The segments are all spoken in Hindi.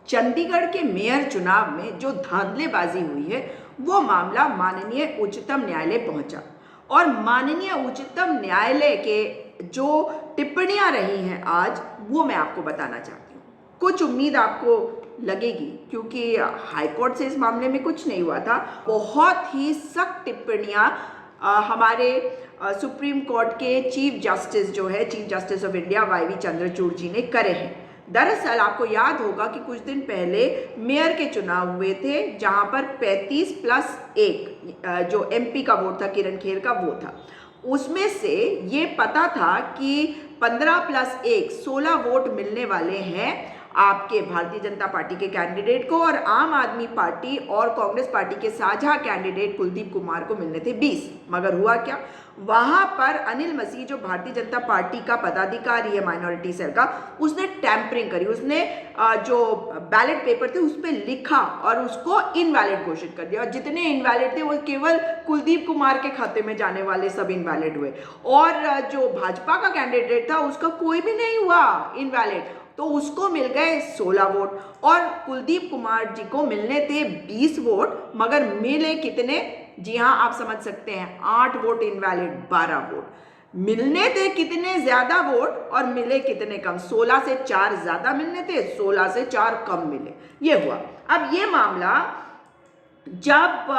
चंडीगढ़ के मेयर चुनाव में जो धांधलेबाजी हुई है वो मामला माननीय उच्चतम न्यायालय पहुंचा और माननीय उच्चतम न्यायालय के जो टिप्पणियां रही हैं आज वो मैं आपको बताना चाहती हूँ। कुछ उम्मीद आपको लगेगी क्योंकि हाईकोर्ट से इस मामले में कुछ नहीं हुआ था। बहुत ही सख्त टिप्पणियां हमारे सुप्रीम कोर्ट के चीफ जस्टिस जो है Chief Justice of India Y Chandrachud ji ने करे हैं। दरअसल आपको याद होगा कि कुछ दिन पहले मेयर के चुनाव हुए थे जहां पर 35+1 जो एमपी का वोट था, किरण खेर का वो था। उसमें से ये पता था कि 15+1 16 वोट मिलने वाले हैं आपके भारतीय जनता पार्टी के कैंडिडेट को और आम आदमी पार्टी और कांग्रेस पार्टी के साझा कैंडिडेट कुलदीप कुमार को मिलने थे 20। मगर हुआ क्या, वहां पर अनिल मसीह जो भारतीय जनता पार्टी का पदाधिकारी है माइनॉरिटी सेल का, उसने टैंपरिंग करी। उसने जो बैलेट पेपर थे उस पर लिखा और उसको इनवैलिड घोषित कर दिया और जितने इनवैलिड थे वो केवल कुलदीप कुमार के खाते में जाने वाले सब इनवैलिड हुए और जो भाजपा का कैंडिडेट था उसका कोई भी नहीं हुआ इनवैलिड, तो उसको मिल गए 16 वोट और कुलदीप कुमार जी को मिलने थे 20 वोट। मगर मिले कितने? जी हाँ, आप समझ सकते हैं, 8 वोट इनवैलिड, 12 वोट। मिलने थे कितने ज्यादा वोट और मिले कितने कम? 16 से 4 ज्यादा मिलने थे, 16 से 4 कम मिले। ये हुआ। अब ये मामला जब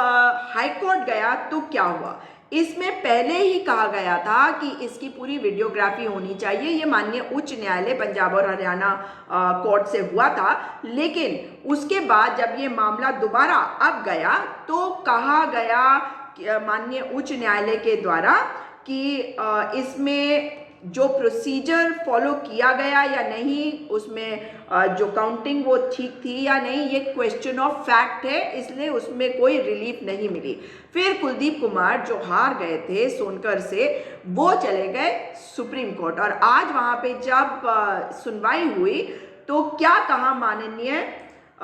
हाईकोर्ट गया तो क्या हुआ, इसमें पहले ही कहा गया था कि इसकी पूरी वीडियोग्राफी होनी चाहिए। ये माननीय उच्च न्यायालय पंजाब और हरियाणा कोर्ट से हुआ था, लेकिन उसके बाद जब ये मामला दोबारा अब गया तो कहा गया माननीय उच्च न्यायालय के द्वारा कि इसमें जो प्रोसीजर फॉलो किया गया या नहीं, उसमें जो काउंटिंग वो ठीक थी या नहीं, ये क्वेश्चन ऑफ फैक्ट है, इसलिए उसमें कोई रिलीफ नहीं मिली। फिर कुलदीप कुमार जो हार गए थे सोनकर से, वो चले गए सुप्रीम कोर्ट और आज वहां पे जब सुनवाई हुई तो क्या कहा माननीय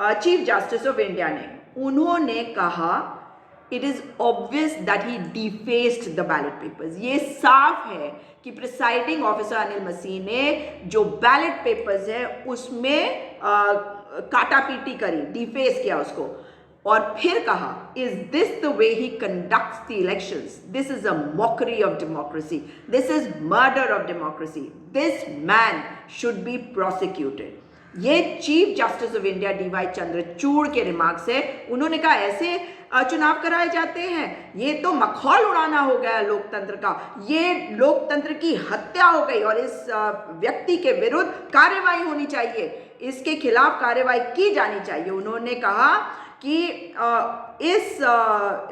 चीफ जस्टिस ऑफ इंडिया ने? उन्होंने कहा it is obvious that he डिफेस्ड the ballot papers. ये साफ है कि प्रिसाइडिंग ऑफिसर अनिल मसीह ने जो बैलेट पेपर्स है उसमें काटापीटी करी, डिफेस किया उसको। और फिर कहा is this the way he conducts the elections? This is a mockery of democracy, this is murder of democracy, this man should be prosecuted. ये Chief Justice of India DY Chandrachud के रिमार्क्स है। उन्होंने कहा ऐसे चुनाव कराए जाते हैं, ये तो मखौल उड़ाना हो गया लोकतंत्र का, ये लोकतंत्र की हत्या हो गई और इस व्यक्ति के विरुद्ध कार्रवाई होनी चाहिए, इसके खिलाफ कार्रवाई की जानी चाहिए। उन्होंने कहा कि इस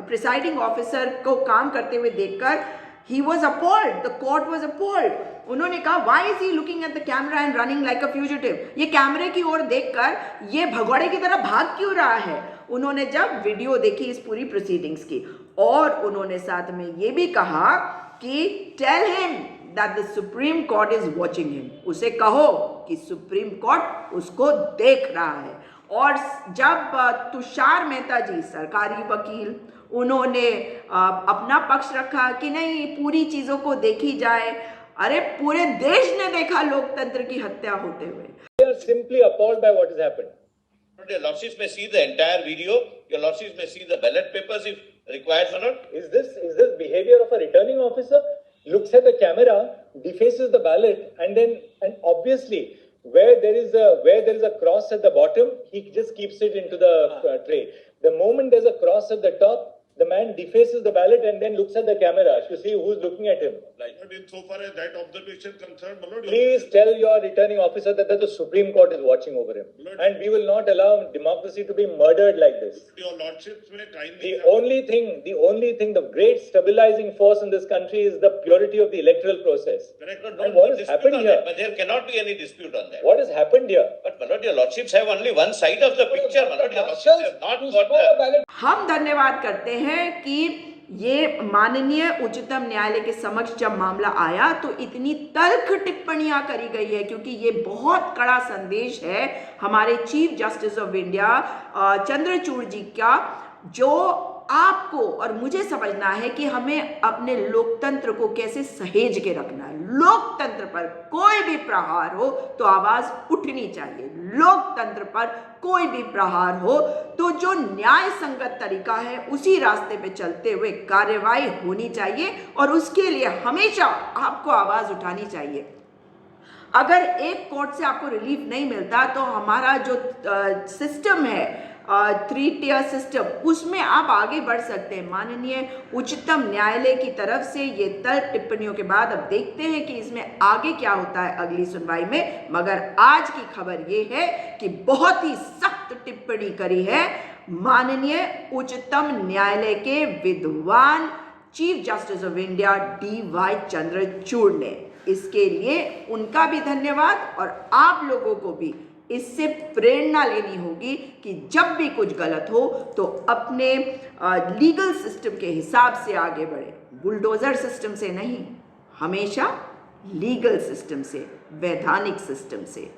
प्रिसाइडिंग ऑफिसर को काम करते हुए देखकर he was appalled, the court was appalled। उन्होंने कहा why is he looking at the camera and running like a fugitive? ये कैमरे की ओर देखकर ये भगोड़े की तरह भाग क्यों रहा है? उन्होंने जब वीडियो देखी इस पूरी प्रोसीडिंग्स की, और उन्होंने साथ में ये भी कहा कि tell him that the Supreme Court is watching him। उसे कहो कि सुप्रीम कोर्ट उसको देख रहा है। और जब तुषार मेहता जी सरकारी वकील, उन्होंने अपना पक्ष रखा कि नहीं पूरी चीजों को देखी जाए। अरे पूरे देश ने देखा लोकतंत्र की हत्या होते हुए। They are simply appalled by what has happened. Your lordships may see the entire video. Your lordships may see the ballot papers if required or not. Is this behavior of a returning officer? Looks at the camera, defaces the ballot, and obviously where there is a cross at the bottom, he just keeps it into the tray. The moment there's a cross at the top, the man defaces the ballot and then looks at the camera to see who's looking at him. But in so far as that observation concerned, my lord, Please tell your returning officer that the Supreme Court is watching over him. Lord, And we will not allow democracy to be murdered like this. your lordships may kindly. The only thing, the great stabilizing force in this country is the purity of the electoral process. Correct. And what has happened on here? that, but there cannot be any dispute on that. What has happened here? But my lord, your lordships have only one side of the picture. My lord, your lordships have not got the... हम धन्यवाद करते हैं कि ये माननीय उच्चतम न्यायालय के समक्ष जब मामला आया तो इतनी तल्ख टिप्पणियां करी गई है, क्योंकि ये बहुत कड़ा संदेश है हमारे Chief Justice of India Chandrachud ji का, जो आपको और मुझे समझना है कि हमें अपने लोकतंत्र को कैसे सहेज के रखना है। लोकतंत्र पर कोई भी प्रहार हो तो आवाज उठनी चाहिए। लोकतंत्र पर कोई भी प्रहार हो तो जो न्याय संगत तरीका है उसी रास्ते पे चलते हुए कार्यवाही होनी चाहिए और उसके लिए हमेशा आपको आवाज उठानी चाहिए। अगर एक कोर्ट से आपको रिलीफ नहीं मिलता तो हमारा जो सिस्टम है 3 टियर सिस्टम, उसमें आप आगे बढ़ सकते हैं। माननीय उच्चतम न्यायालय की तरफ से ये तर्क टिप्पणियों के बाद अब देखते हैं कि इसमें आगे क्या होता है अगली सुनवाई में। मगर आज की खबर ये है कि बहुत ही सख्त टिप्पणी करी है माननीय उच्चतम न्यायालय के विद्वान chief Justice of India DY Chandrachud ने। इसके लिए उनका भी धन्यवाद और आप लोगों को भी इससे प्रेरणा लेनी होगी कि जब भी कुछ गलत हो तो अपने लीगल सिस्टम के हिसाब से आगे बढ़े, बुलडोजर सिस्टम से नहीं, हमेशा लीगल सिस्टम से, वैधानिक सिस्टम से।